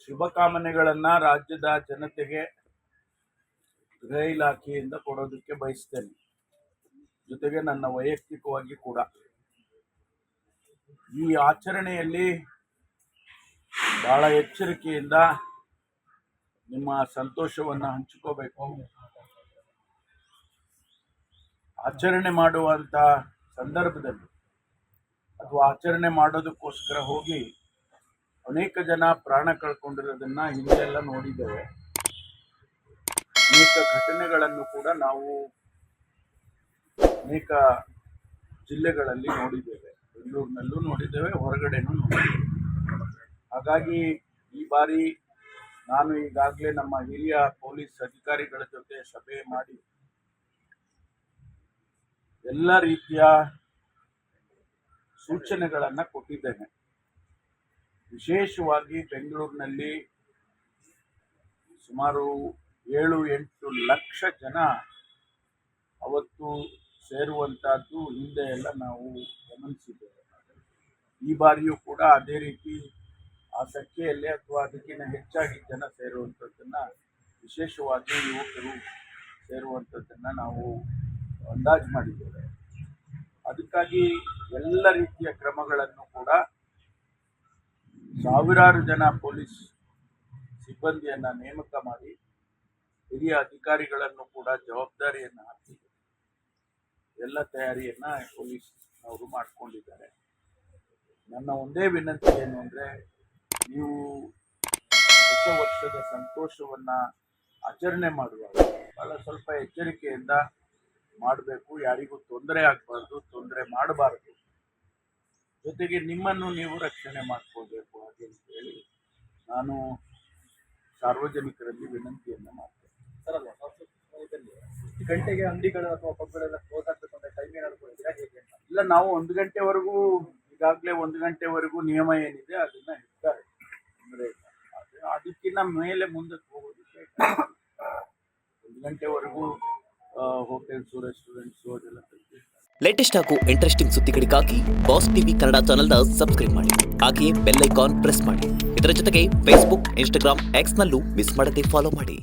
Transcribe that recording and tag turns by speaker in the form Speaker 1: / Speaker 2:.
Speaker 1: ಶುಭಕಾಮನೆಗಳನ್ನು ರಾಜ್ಯದ ಜನತೆಗೆ ಗೃಹ ಇಲಾಖೆಯಿಂದ ಕೊಡೋದಕ್ಕೆ ಬಯಸ್ತೇನೆ. ಜೊತೆಗೆ ನನ್ನ ವೈಯಕ್ತಿಕವಾಗಿ ಕೂಡ ಈ ಆಚರಣೆಯಲ್ಲಿ ಬಹಳ ಎಚ್ಚರಿಕೆಯಿಂದ ನಿಮ್ಮ ಸಂತೋಷವನ್ನು ಹಂಚಿಕೋಬೇಕು. ಆಚರಣೆ ಮಾಡುವಂಥ ಸಂದರ್ಭದಲ್ಲಿ ಅಥವಾ ಆಚರಣೆ ಮಾಡೋದಕ್ಕೋಸ್ಕರ ಹೋಗಿ ಅನೇಕ ಜನ ಪ್ರಾಣ ಕಳ್ಕೊಂಡಿರೋದನ್ನ ಹಿಂದೆ ಎಲ್ಲ ನೋಡಿದ್ದೇವೆ. ಅನೇಕ ಘಟನೆಗಳನ್ನು ಕೂಡ ನಾವು ಅನೇಕ ಜಿಲ್ಲೆಗಳಲ್ಲಿ ನೋಡಿದ್ದೇವೆ. ಬೆಂಗಳೂರಿನಲ್ಲೂ ನೋಡಿದ್ದೇವೆ, ಹೊರಗಡೆನೂ ನೋಡಿದ್ದೇವೆ. ಹಾಗಾಗಿ ಈ ಬಾರಿ ನಾನು ಈಗಾಗಲೇ ನಮ್ಮ ಹಿರಿಯ ಪೊಲೀಸ್ ಅಧಿಕಾರಿಗಳ ಜೊತೆ ಸಭೆ ಮಾಡಿ ಎಲ್ಲ ರೀತಿಯ ಸೂಚನೆಗಳನ್ನು ಕೊಟ್ಟಿದ್ದೇನೆ. ವಿಶೇಷವಾಗಿ ಬೆಂಗಳೂರಿನಲ್ಲಿ ಸುಮಾರು 7-8 ಲಕ್ಷ ಜನ ಅವತ್ತು ಸೇರುವಂತಹದ್ದು ಹಿಂದೆ ಎಲ್ಲ ನಾವು ಗಮನಿಸಿದ್ದೇವೆ. ಈ ಬಾರಿಯೂ ಕೂಡ ಅದೇ ರೀತಿ ಆ ಸಂಖ್ಯೆಯಲ್ಲಿ ಅಥವಾ ಅದಕ್ಕಿಂತ ಹೆಚ್ಚಾಗಿ ಜನ ಸೇರುವಂಥದ್ದನ್ನ, ವಿಶೇಷವಾಗಿ ಯುವಕರು ಸೇರುವಂಥದ್ದನ್ನು ನಾವು ಅಂದಾಜು ಮಾಡಿದ್ದೇವೆ. ಅದಕ್ಕಾಗಿ ಎಲ್ಲ ರೀತಿಯ ಕ್ರಮಗಳನ್ನು ಕೂಡ ಸಾವಿರಾರು ಜನ ಪೊಲೀಸ್ ಸಿಬ್ಬಂದಿಯನ್ನು ನೇಮಕ ಮಾಡಿ ಹಿರಿಯ ಅಧಿಕಾರಿಗಳನ್ನು ಕೂಡ ಜವಾಬ್ದಾರಿಯನ್ನು ಹಾಕಿ ಎಲ್ಲ ತಯಾರಿಯನ್ನು ಪೊಲೀಸ್ನವರು ಮಾಡಿಕೊಂಡಿದ್ದಾರೆ. ನನ್ನ ಒಂದೇ ವಿನಂತಿ ಏನು ಅಂದರೆ, ನೀವು ಹೊಸ ವರ್ಷದ ಸಂತೋಷವನ್ನು ಆಚರಣೆ ಮಾಡುವಾಗ ಬಹಳ ಸ್ವಲ್ಪ ಎಚ್ಚರಿಕೆಯಿಂದ ಮಾಡಬೇಕು. ಯಾರಿಗೂ ತೊಂದರೆ ಆಗಬಾರ್ದು, ತೊಂದರೆ ಮಾಡಬಾರ್ದು. ಜೊತೆಗೆ ನಿಮ್ಮನ್ನು ನೀವು ರಕ್ಷಣೆ ಮಾಡ್ಕೊಳ್ಬೇಕು. ಹಾಗೆ ಅಂತ ಹೇಳಿ ನಾನು ಸಾರ್ವಜನಿಕರಲ್ಲಿ ವಿನಂತಿಯನ್ನು ಮಾಡ್ತೇನೆ.
Speaker 2: ಗಂಟೆಗೆ ಅಂಗಡಿಗಳು ಅಥವಾ ಪಬ್ಗಳೆಲ್ಲ ಕ್ಲೋಸ್ ಆಗಬೇಕು ಅಂತ ಟೈಮ್ ಏನಾದ್ರು ಕೊಡ್ತೀರಾ ಹೇಗೆ?
Speaker 1: ಇಲ್ಲ, ನಾವು 1 ಗಂಟೆವರೆಗೂ ಈಗಾಗಲೇ 1 ಗಂಟೆವರೆಗೂ ನಿಯಮ ಏನಿದೆ ಅದನ್ನ ಇರ್ತಾರೆ. ಅಂದರೆ ಅದಕ್ಕಿಂತ ಮೇಲೆ ಮುಂದಕ್ಕೆ ಹೋಗೋದಕ್ಕೆ 1 ಗಂಟೆವರೆಗೂ ಹೋಟೆಲ್ಸು, ರೆಸ್ಟೋರೆಂಟ್ಸು ಅದೆಲ್ಲ ತೆಗೆದಿರ್ತಾರೆ.
Speaker 3: ಲೇಟೆಸ್ಟ್ ಹಾಗೂ ಇಂಟ್ರೆಸ್ಟಿಂಗ್ ಸುದ್ದಿಗಳಿಗಾಗಿ ಬಾಸ್ ಟಿವಿ ಕನ್ನಡ ಚಾನೆಲ್ನ ಸಬ್ಸ್ಕ್ರೈಬ್ ಮಾಡಿ. ಹಾಗೆಯೇ ಬೆಲ್ ಐಕಾನ್ ಪ್ರೆಸ್ ಮಾಡಿ. ಇದರ ಜೊತೆಗೆ ಫೇಸ್ಬುಕ್, ಇನ್ಸ್ಟಾಗ್ರಾಮ್, ಎಕ್ಸ್ನಲ್ಲೂ ಮಿಸ್ ಮಾಡದೆ ಫಾಲೋ ಮಾಡಿ.